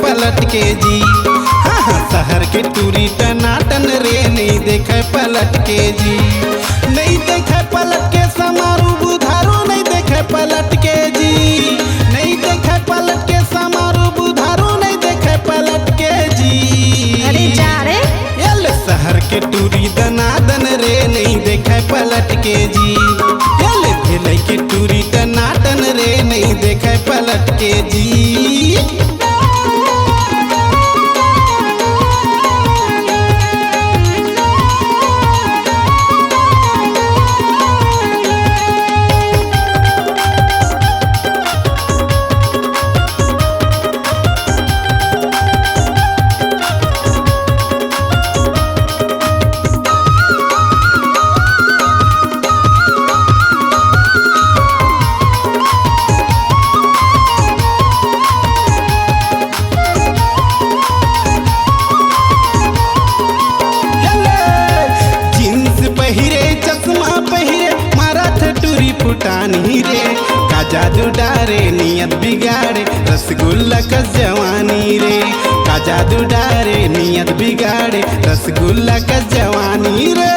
पलट के जी। हाँ हाँ शहर के टूरी टनाटन रे नहीं देखे पलट के जी। नहीं देखे पलट के समारू बुधारू नहीं देखे पलट के जी। नहीं देखे पलट के समारू बुधारू नहीं देखे पलट के जी। अरे जा रे यल शहर के टूरी दनादन रे नहीं देखे पलट के जी। यल भिलई के टूरी टनाटन रे नहीं देखे पलट के जी। फुटानी रे का जादू डारे नियत बिगाड़े रसगुल्ला का जवानी रे। का जादू डारे नियत बिगाड़े रसगुल्ला का जवानी रे।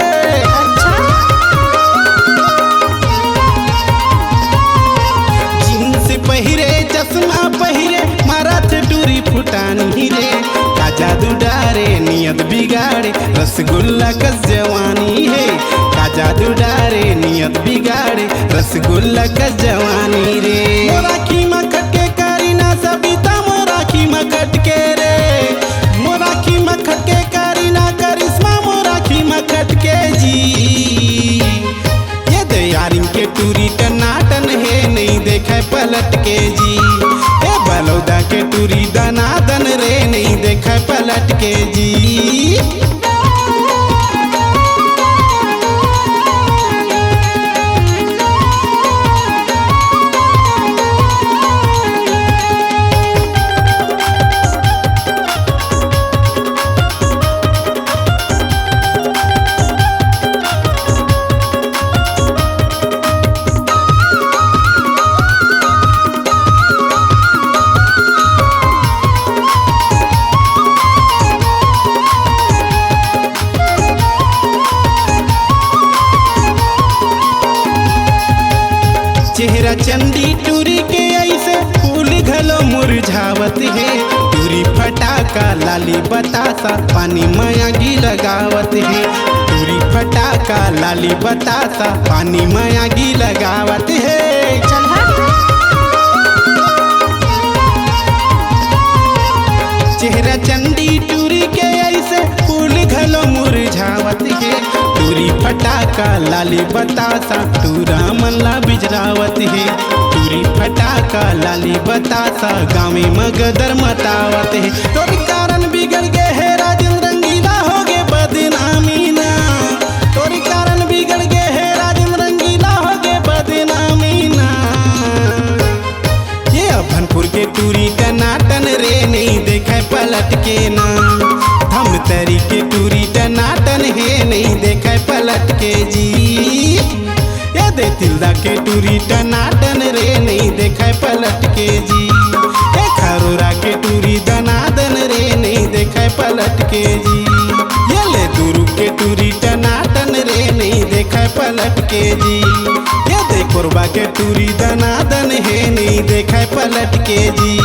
जींस पहिरे चश्मा पहिरे मारत टूरी फुटानी रे। का जादू डारे नियत बिगाड़े रसगुल्ला का जवानी है। का जादू डारे नियत बिगाड़े रसगुल्ला का जवानी रे। मोराखी मखट के करीना सबिता मोराखी मखट के रे। मोराखी मखट के करीना करिश्मा मोराखी मखट के जी। ये दयारिन के टूरी टनाटन है नहीं देखे पलट के जी। ए बलौदा के टूरी दनादन रे नहीं देखे पलट के जी। चेहरा चंदी टूरी के ऐसे फूल घलो मुरझावत है। टूरी फटाका लाली बतासा पानी मायागी लगावत है। टूरी फटाका लाली बतासा पानी मायागी लगावत है। चेहरा चंदी टूरी के ऐसे फूल घलो मुरझावत है। टूरी फटाका लाली बतासा टूरा मल्ला बिजरावत है। टूरी फटाका लाली बतासा गाँव मगदर मतावत है। तोर कारण बिगड़ गए है राजेंद्र रंगीला हो गए बदनामी ना। तोर कारण बिगड़ गए है राजेंद्र रंगीला हो गए बदनामी ना। ये अभनपुर के टूरी टनाटन रे नहीं देखे पलट के ना। हम तरी के टूरी टनाटन है नहीं देखे पलट के जी। ये दे तिल्दा के टूरी टनाटन रे नहीं देखे पलट के जी। ये खरोरा के टूरी दनादन रे नहीं देखे पलट के जी। ये ले दुरु के टूरी टनाटन रे नहीं देखे पलट के जी। ये दे कोरबा के टूरी दनादन है नहीं देखे पलट के जी।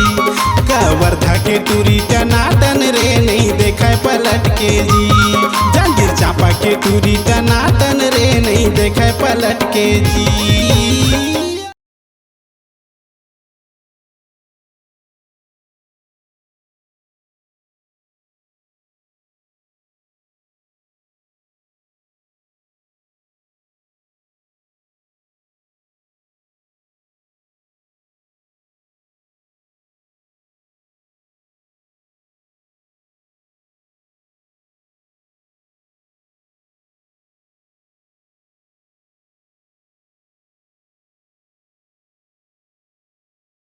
वर्धा के टूरी टनाटन रे नहीं देखे पलट के जी। जंजीर चापा के टूरी टनाटन रे नहीं देखे पलट के जी।